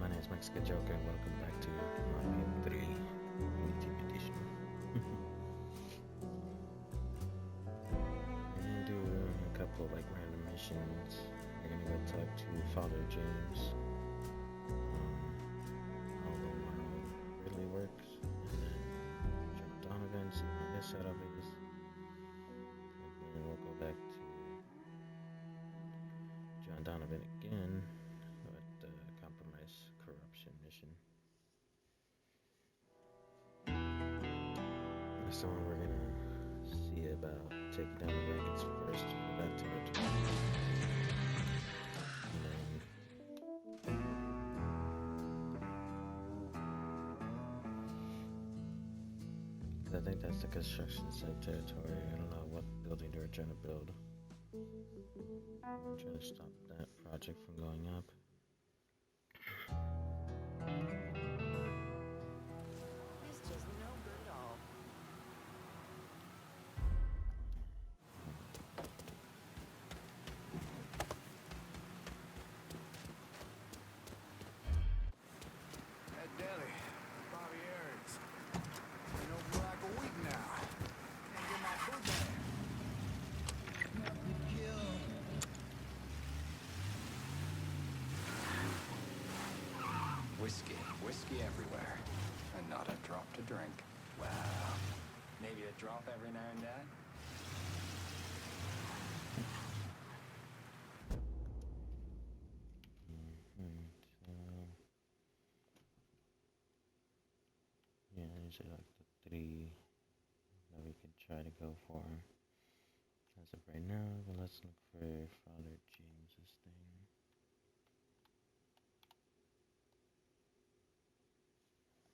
my name is Mexican Joker, and welcome back to Mafia 3 Team Edition. And do a couple of random missions. We're gonna go talk to Father James. How the world really works, and then John Donovan, see how his setup is. And then we'll go back to John Donovan again with the compromise corruption mission. So we're gonna see about taking down the wagons first for that territory. And then I think that's the construction site territory. I don't know what building they were trying to build. I'm trying to stop that project from going up. It's just no good at all. That deli, Bobby Aaron's. Been open for like a week now. Can't get my food back. Whiskey everywhere, and not a drop to drink. Wow, maybe a drop every now and then. Yeah, these are like the three that we could try to go for as of right now. But let's look for Father James's thing.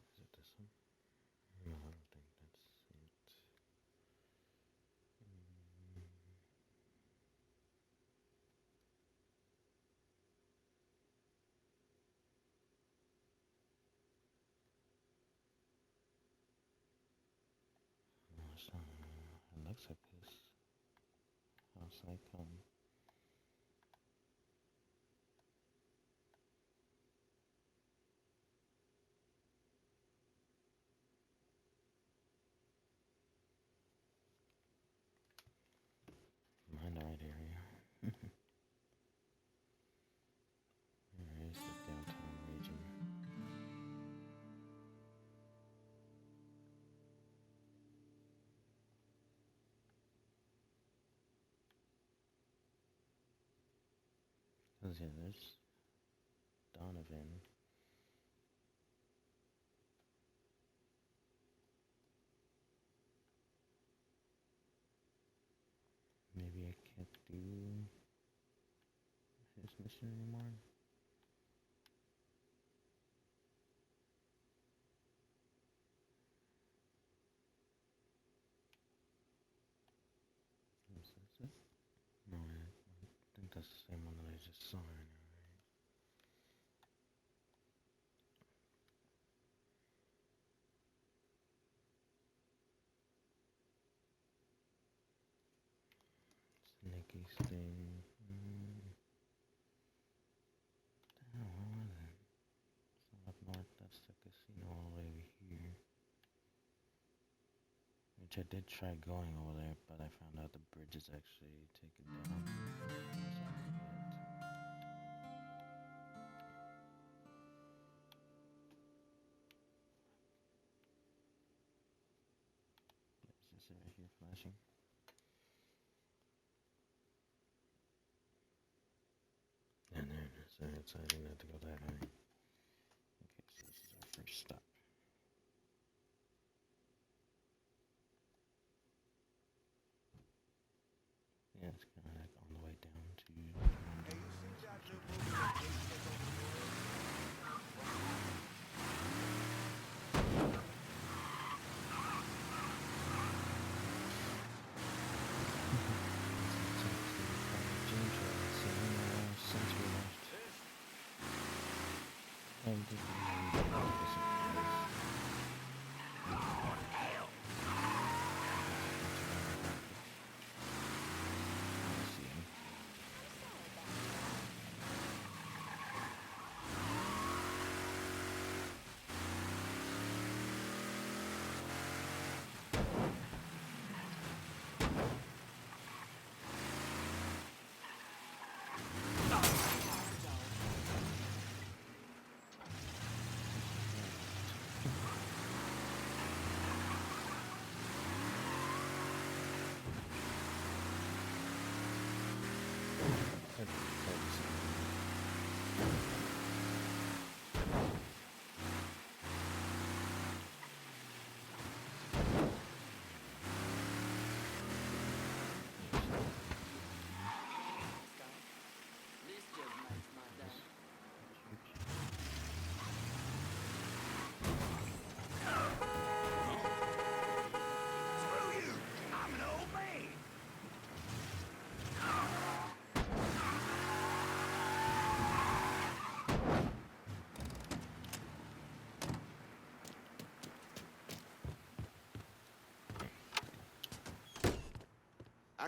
Is it this one? No, I don't think that's it. No, it's not. It looks like this house icon. Mind area. There is the downtown region. Cause yeah, there's Donovan. Maybe I can't do his mission anymore. Is this it? No, I think that's the same one that I just saw right now, right? Nikki's thing. What the hell, where was it? It's not up north, that's the casino all the way over here. Which I did try going over there, but I found out the bridge is actually taken down. Is this it right here flashing? And there it is. Alright, so I didn't have to go that way. Okay, so this is our first stop. Yeah, it's kind of like on the way down to. Hey, you see that new movie that Gates take over the world?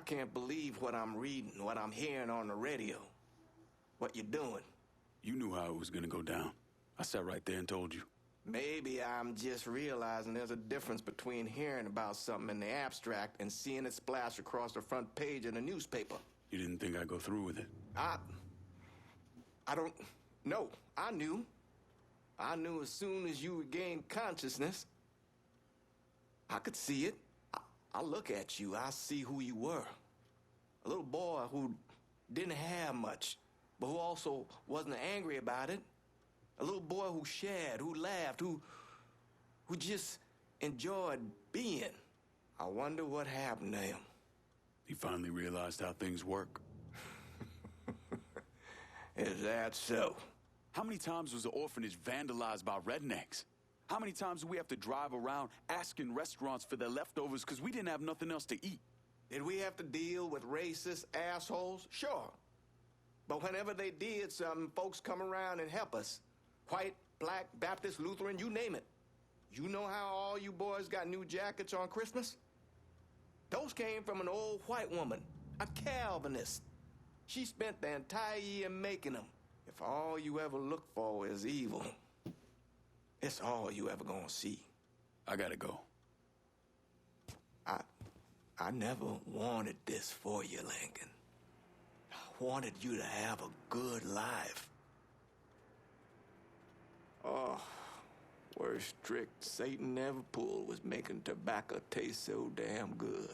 can't believe what I'm reading, what I'm hearing on the radio. What you doing? You knew how it was gonna go down. I sat right there and told you. Maybe I'm just realizing there's a difference between hearing about something in the abstract and seeing it splash across the front page of the newspaper. You didn't think I'd go through with it? I don't know. I knew. I knew as soon as you regained consciousness. I could see it. I look at you, I see who you were. A little boy who didn't have much, but who also wasn't angry about it. A little boy who shared, who laughed, who just enjoyed being. I wonder what happened to him. He finally realized how things work. Is that so? How many times was the orphanage vandalized by rednecks? How many times do we have to drive around asking restaurants for their leftovers because we didn't have nothing else to eat? Did we have to deal with racist assholes? Sure. But whenever they did something, folks come around and help us. White, black, Baptist, Lutheran, you name it. You know how all you boys got new jackets on Christmas? Those came from an old white woman, a Calvinist. She spent the entire year making them. If all you ever look for is evil, it's all you ever gonna see. I gotta go. I never wanted this for you, Lincoln. I wanted you to have a good life. Oh, worst trick Satan ever pulled was making tobacco taste so damn good.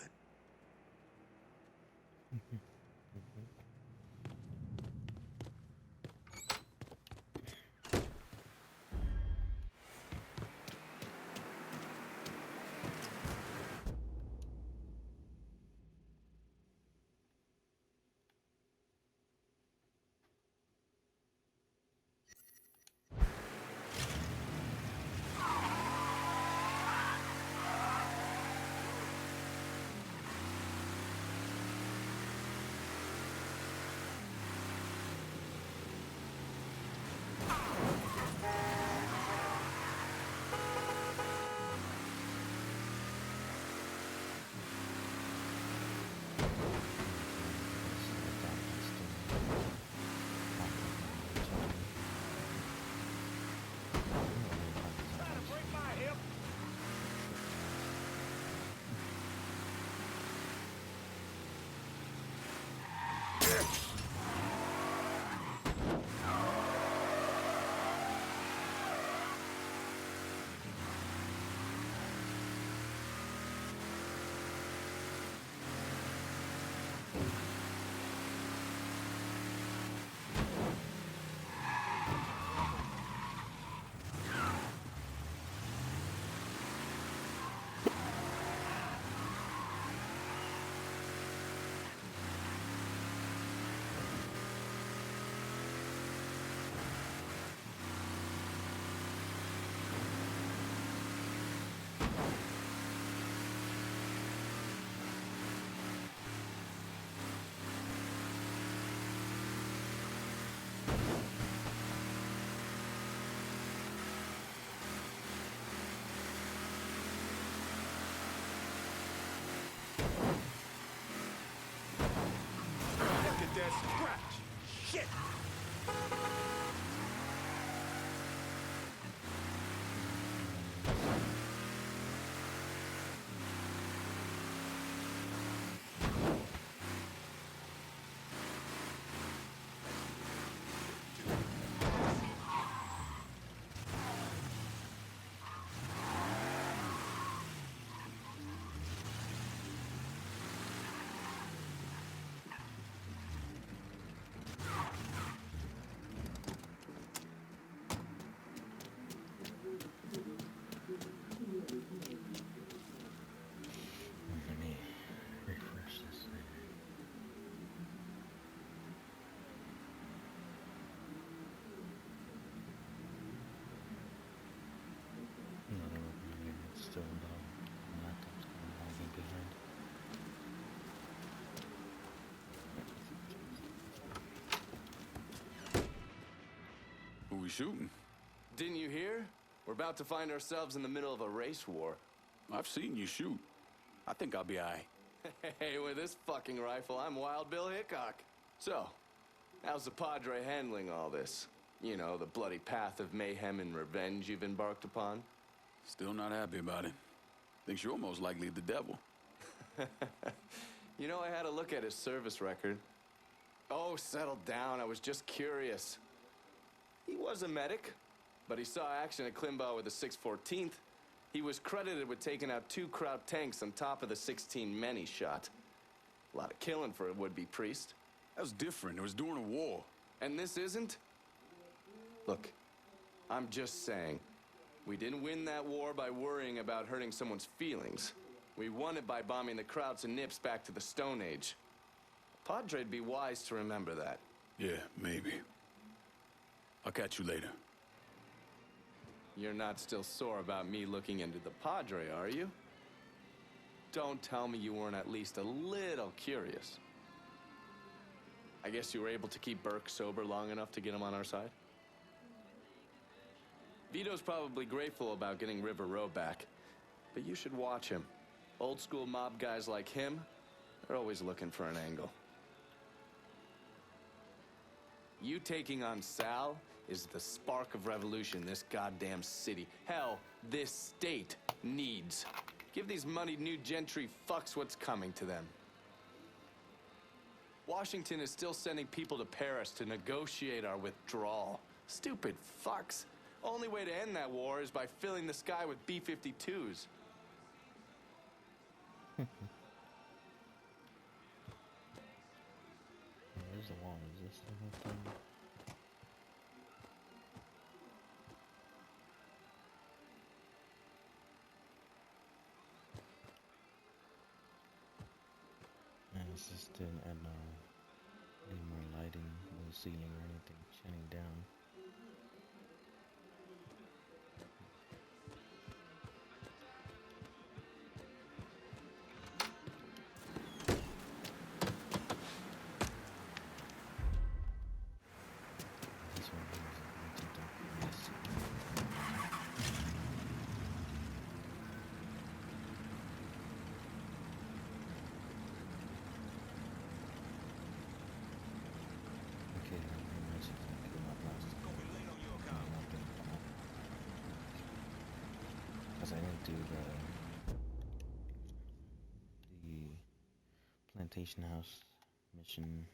That scratch! Shit! Let me refresh this thing. Not opening, it's still low. My laptop's kind of lagging behind. Who we shooting? Didn't you hear? We're about to find ourselves in the middle of a race war. I've seen you shoot. I think I'll be all right. Hey, with this fucking rifle, I'm Wild Bill Hickok. So, how's the Padre handling all this? You know, the bloody path of mayhem and revenge you've embarked upon? Still not happy about it. Thinks you're almost likely the devil. You know, I had a look at his service record. Oh, settle down. I was just curious. He was a medic, but he saw action at Klimbaugh with the 614th. He was credited with taking out 2 Kraut tanks on top of the 16 men he shot. A lot of killing for a would-be priest. That was different. It was during a war. And this isn't? Look, I'm just saying, we didn't win that war by worrying about hurting someone's feelings. We won it by bombing the Krauts and Nips back to the Stone Age. Padre'd be wise to remember that. Yeah, maybe. I'll catch you later. You're not still sore about me looking into the Padre, are you? Don't tell me you weren't at least a little curious. I guess you were able to keep Burke sober long enough to get him on our side? Vito's probably grateful about getting River Row back, but you should watch him. Old school mob guys like him, they're always looking for an angle. You taking on Sal is the spark of revolution this goddamn city, hell, this state needs. Give these moneyed new gentry fucks what's coming to them. Washington is still sending people to Paris to negotiate our withdrawal. Stupid fucks. Only way to end that war is by filling the sky with B-52s. Where's the wall? Is this the whole thing? And it's just didn't add any more lighting, no ceiling or anything shining down. This one here is a little dark. Okay, now very much exactly what last because I didn't do the plantation house mission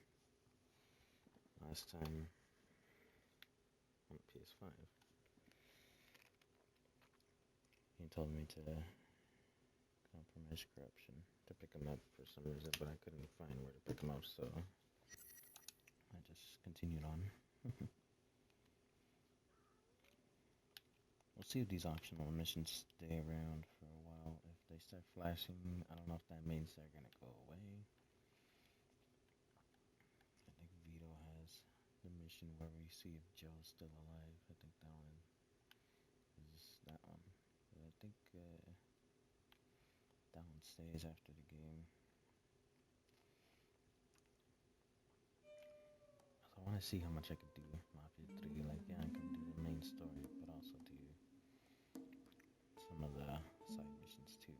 last time on PS5. He told me to compromise corruption to pick him up for some reason, but I couldn't find where to pick him up, so I just continued on. We'll see if these optional missions stay around for a while. If they start flashing, I don't know if that means they're gonna go away. I think Vito has the mission where we see if Joe's still alive. I think that one is that one. But I think that one stays after the game. So I want to see how much I could do Mafia 3. Like, yeah, I can do the main story, but also do some of the side missions too.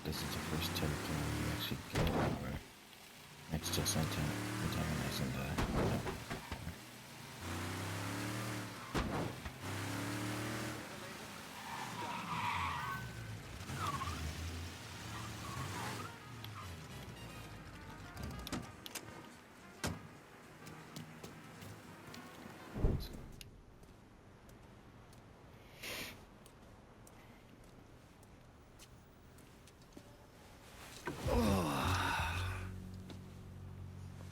This is the first territory you actually get anywhere. It's just antagonizing the.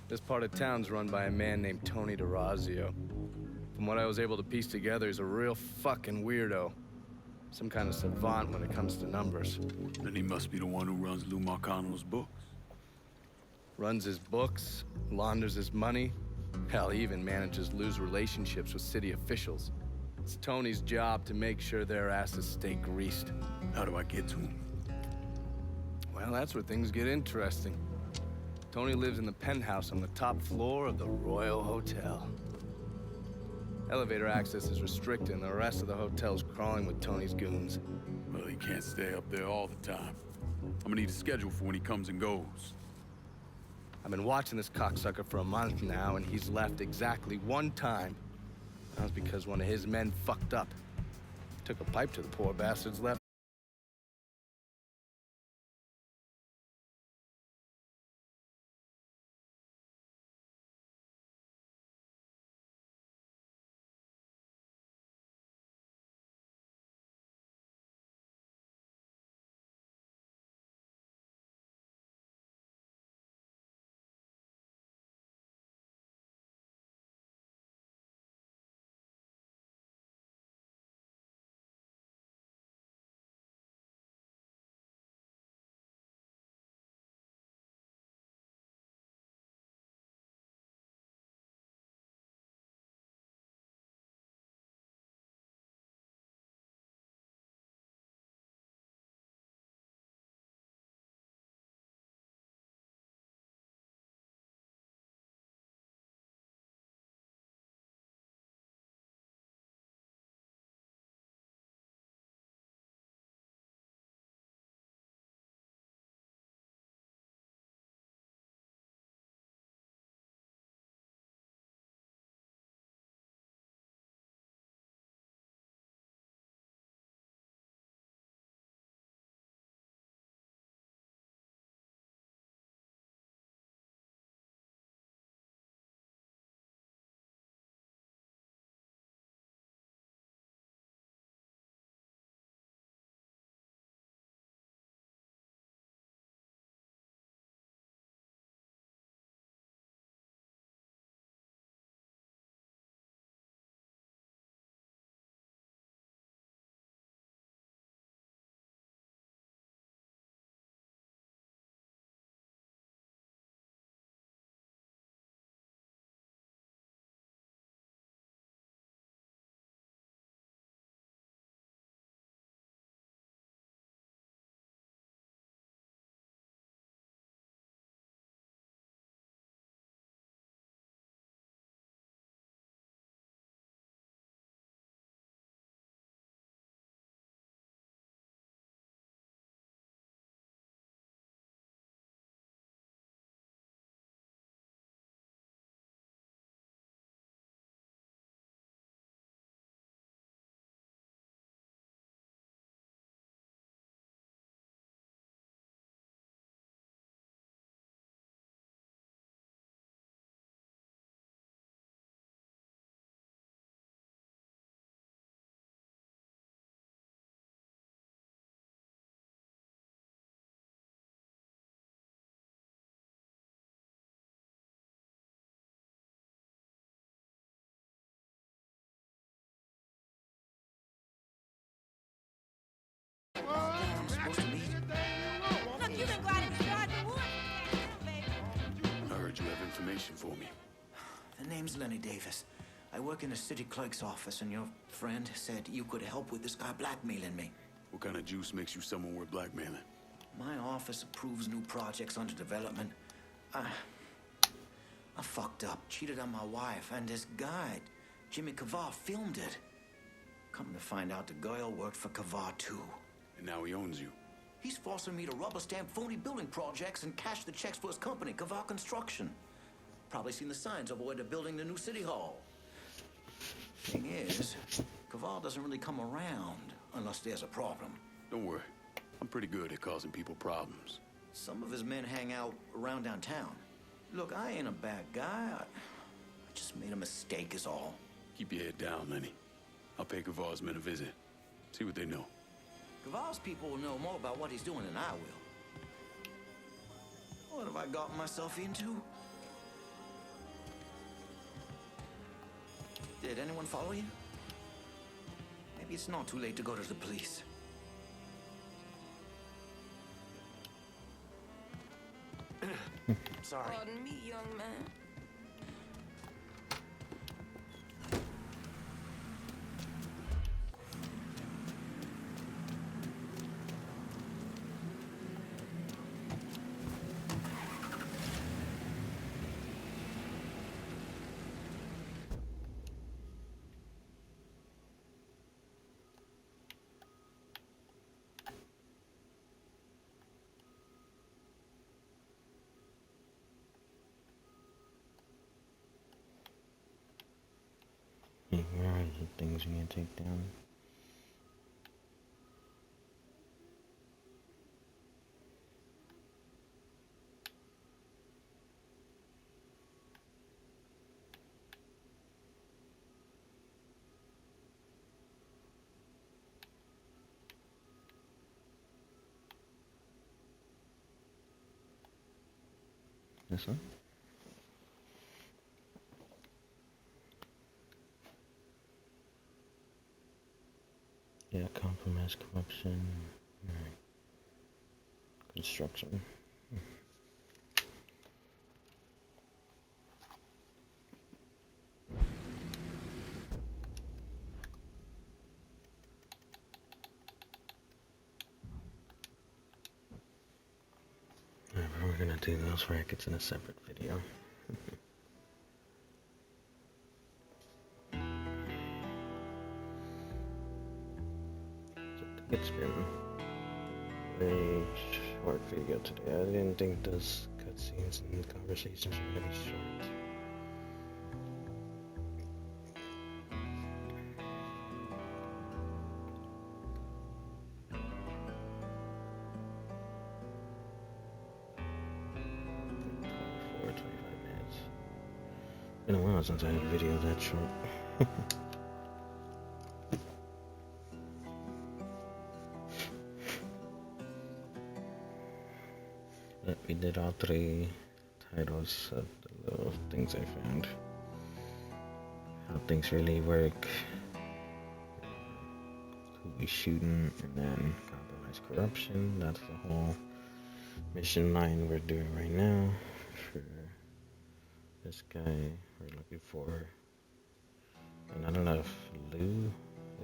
This part of town's run by a man named Tony DeRazio. From what I was able to piece together, he's a real fucking weirdo. Some kind of savant when it comes to numbers. Then he must be the one who runs Lou Marcano's books. Runs his books, launders his money. Hell, he even manages Lou's relationships with city officials. It's Tony's job to make sure their asses stay greased. How do I get to him? Well, that's where things get interesting. Tony lives in the penthouse on the top floor of the Royal Hotel. Elevator access is restricted, and the rest of the hotel's crawling with Tony's goons. Well, he can't stay up there all the time. I'm gonna need a schedule for when he comes and goes. I've been watching this cocksucker for a month now, and he's left exactly one time. That was because one of his men fucked up. Took a pipe to the poor bastard's left. Look, you can go out and start the wood. I heard you have information for me. The name's Lenny Davis. I work in the city clerk's office, and your friend said you could help with this guy blackmailing me. What kind of juice makes you someone worth blackmailing? My office approves new projects under development. I fucked up, cheated on my wife, and this guy, Jimmy Kavar, filmed it. Come to find out, the girl worked for Kavar, too. And now he owns you. He's forcing me to rubber stamp phony building projects and cash the checks for his company, Kavar Construction. Probably seen the signs over where they're building the new city hall. Thing is, Kavar doesn't really come around unless there's a problem. Don't worry. I'm pretty good at causing people problems. Some of his men hang out around downtown. Look, I ain't a bad guy. I just made a mistake is all. Keep your head down, Lenny. I'll pay Kavar's men a visit. See what they know. Kavar's people will know more about what he's doing than I will. What have I gotten myself into? Did anyone follow you? Maybe it's not too late to go to the police. Sorry. Pardon me, young man. Here are the things we can take down. This one? Yeah, compromise, corruption, construction. Alright, but we're gonna do those rackets in a separate video. It's been a very short video today. I didn't think those cutscenes and conversations were gonna be short. Like 25 minutes. Been a while since I had a video that short. We did all 3 titles of the little things I found. How things really work. Who we shooting, and then compromise corruption. That's the whole mission line we're doing right now. For this guy, we're looking for. And I don't know if Lou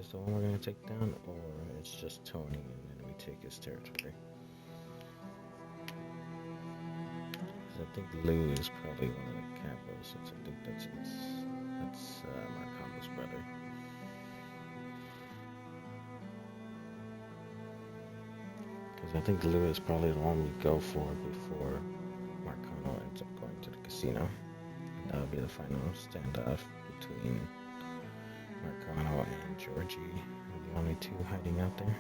is the one we're gonna take down, or it's just Tony, and then we take his territory. I think Lou is probably one of the capos, since I think that's Marcano's brother. Because I think Lou is probably the one we go for before Marcano ends up going to the casino. That'll be the final standoff between Marcano and Georgie, the only 2 hiding out there.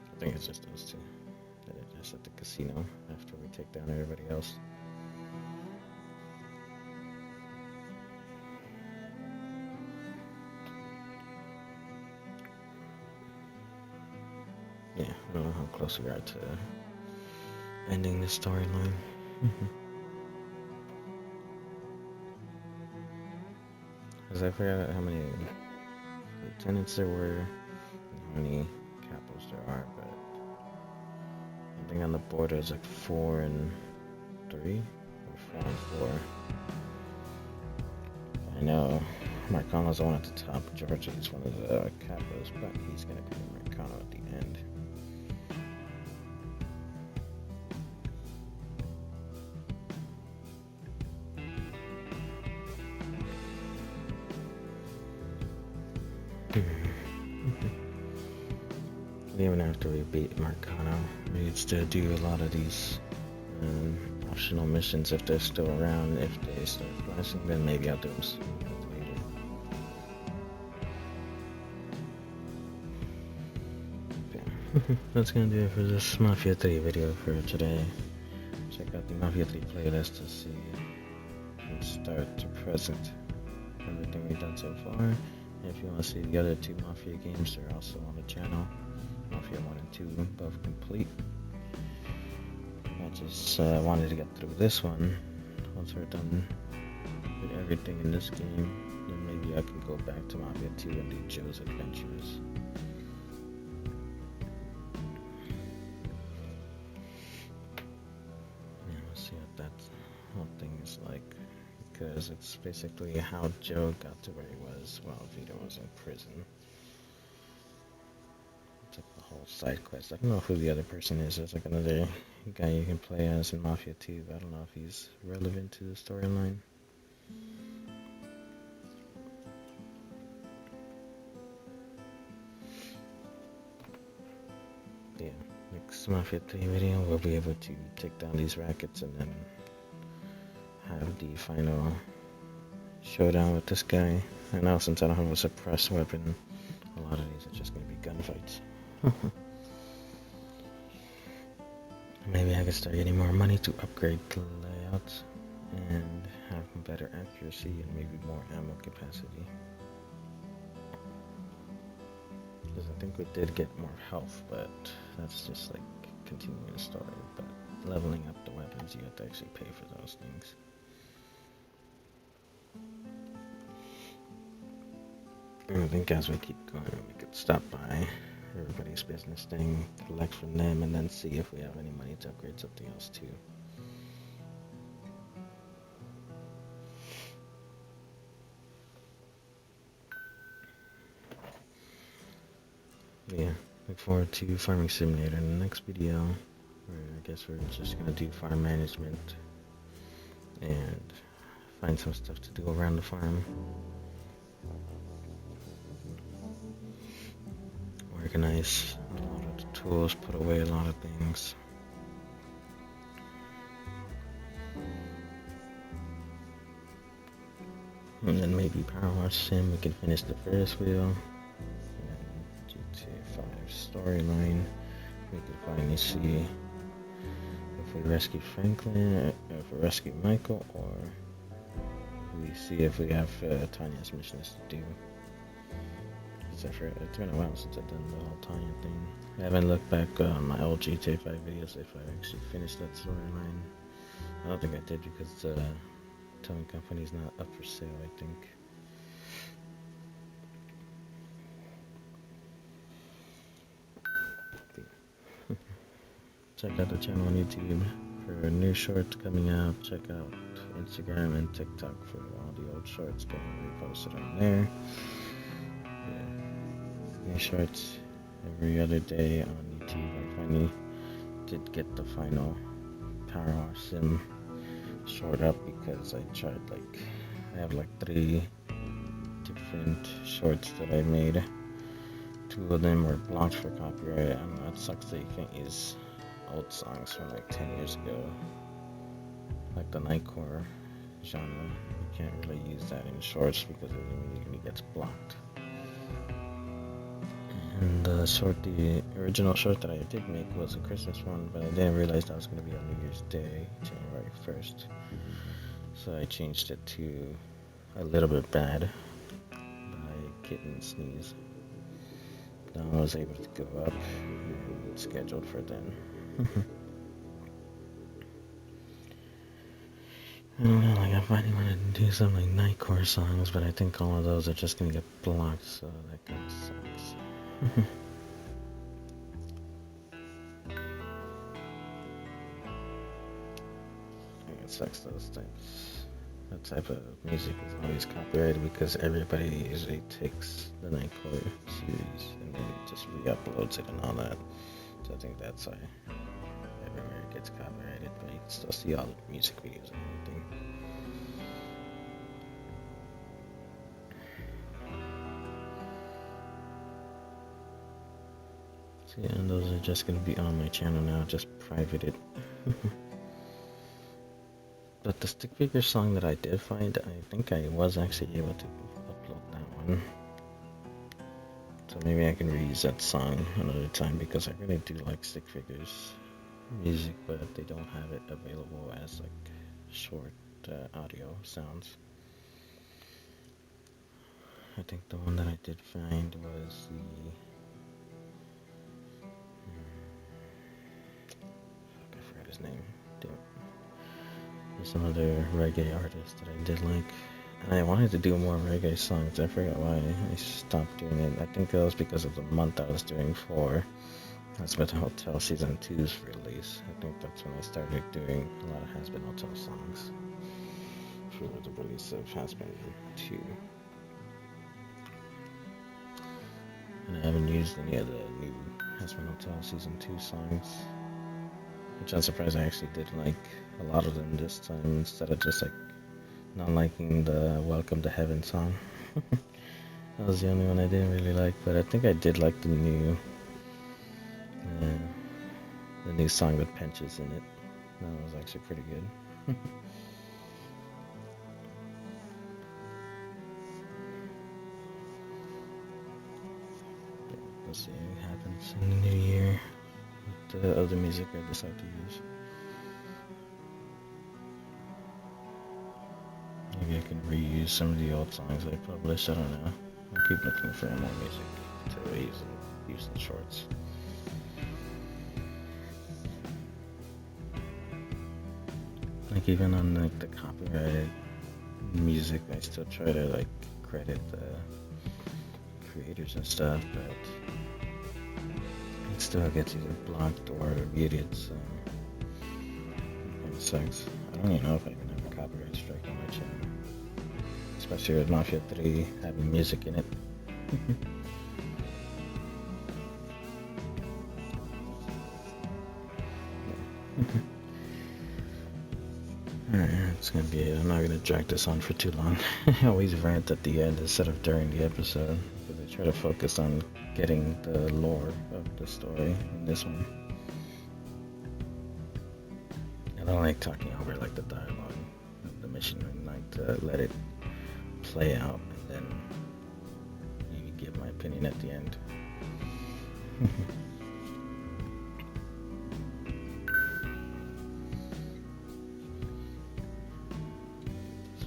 I think it's just those 2 that are just at the casino after we take down everybody else. Yeah, I don't know how close we are to ending the storyline. Because I forgot how many lieutenants there were, and how many capos there are, but I think on the border it's like 4 and 3, or 4 and 4. I know Marcano's the one at the top. Georgie is one of the capos, but he's gonna be Marcano at the end. Even after we beat Marcano, we need to do a lot of these optional missions if they're still around. If they start flashing, then maybe I'll do them soon later. Okay. That's gonna do it for this Mafia 3 video for today. Check out the Mafia 3 playlist to see from start to present everything we've done so far. And if you want to see the other two Mafia games, they're also on the channel. Mafia 1 and 2, both complete. I just wanted to get through this one. Once we're done with everything in this game, then maybe I can go back to Mafia 2 and do Joe's Adventures. Yeah, let's see what that whole thing is like. Because it's basically how Joe got to where he was while Vito was in prison. It's like the whole side quest. I don't know who the other person is. There's like another guy you can play as in Mafia 2, but I don't know if he's relevant to the storyline. Yeah, next Mafia 3 video we'll be able to take down these rackets and then have the final showdown with this guy. And now since I don't have a suppressed weapon, a lot of these are just going to be gunfights. Maybe I could start getting more money to upgrade the layouts and have better accuracy and maybe more ammo capacity. Because I think we did get more health, but that's just like continuing the story. But leveling up the weapons, you have to actually pay for those things. And I think as we keep going, we could stop by everybody's business thing, collect from them, and then see if we have any money to upgrade something else too. Yeah, look forward to Farming Simulator in the next video, where I guess we're just gonna do farm management and find some stuff to do around the farm. Organize a lot of the tools, put away a lot of things. And then maybe Power Wash Sim, we can finish the Ferris wheel. And then GTA 5 storyline, we can finally see if we rescue Franklin, or if we rescue Michael, or we see if we have Tanya's missions to do. It's been a while since I've done the whole Tanya thing. I haven't looked back on my old GTA 5 videos if I actually finished that storyline. I don't think I did because the towing company's not up for sale, I think. Check out the channel on YouTube for new shorts coming out. Check out Instagram and TikTok for all the old shorts getting reposted on there. New shorts every other day on YouTube. I finally did get the final Power Wash Sim short up because I tried I have 3 different shorts that I made. 2 of them were blocked for copyright. I don't know, it sucks that you can't use old songs from 10 years ago. Like the Nightcore genre. You can't really use that in shorts because it immediately gets blocked. And the original short that I did make was a Christmas one, but I didn't realize that was going to be on New Year's Day, January 1st. So I changed it to A Little Bit Bad by Kitten Sneeze. That one was able to go up and scheduled for then. I don't know, I finally wanted to do some Nightcore songs, but I think all of those are just going to get blocked, so that kind of sucks. It sucks that type of music is always copyrighted because everybody usually takes the Nightcore series and then just re-uploads it and all that. So I think that's why everywhere it gets copyrighted, but you can still see all the music videos and everything. So yeah, and those are just gonna be on my channel now, just privated. But the stick figure song that I did find, I think I was actually able to upload that one. So maybe I can reuse that song another time because I really do like stick figures music, but they don't have it available as like short audio sounds. I think the one that I did find was the I forgot his name. Damn. There's another reggae artist that I did like. And I wanted to do more reggae songs. I forgot why I stopped doing it. I think that was because of the month I was doing for Hazbin Hotel Season 2's release. I think that's when I started doing a lot of Hazbin Hotel songs for the release of Hazbin 2. And I haven't used any of the new Hazbin Hotel Season 2 songs, which I'm surprised I actually did like a lot of them this time instead of just like not liking the Welcome to Heaven song. That was the only one I didn't really like, but I think I did like the new song with Penches in it. That was actually pretty good. Let's see what happens in the new year with the other music I decide to use. Maybe I can reuse some of the old songs I published. I don't know. I'll keep looking for more music to use in shorts. Like even on like the copyrighted music, I still try to like credit the creators and stuff, but it still gets either blocked or muted. So it kind of sucks. I don't even know if I even have a copyright strike on my channel, especially with Mafia 3 having music in it. Alright, that's gonna be it. I'm not gonna drag this on for too long. I always rant at the end instead of during the episode because I try to focus on getting the lore of the story in this one. I don't like talking over like the dialogue of the mission. I like to let it play out and then maybe give my opinion at the end.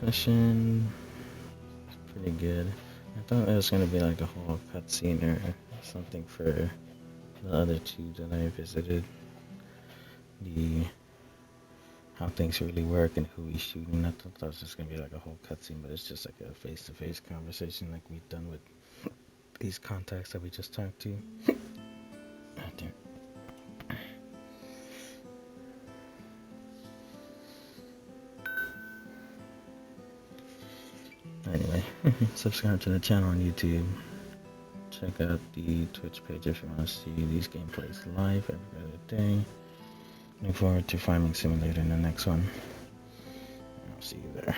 Mission pretty good. I thought it was gonna be like a whole cutscene or something for the other two that I visited. The how things really work and who he's shooting. I thought that was just gonna be like a whole cutscene, but it's just like a face-to-face conversation like we've done with these contacts that we just talked to. Oh, damn. Anyway, subscribe to the channel on YouTube. Check out the Twitch page if you want to see these gameplays live every other day. Looking forward to Farming Simulator in the next one. I'll see you there.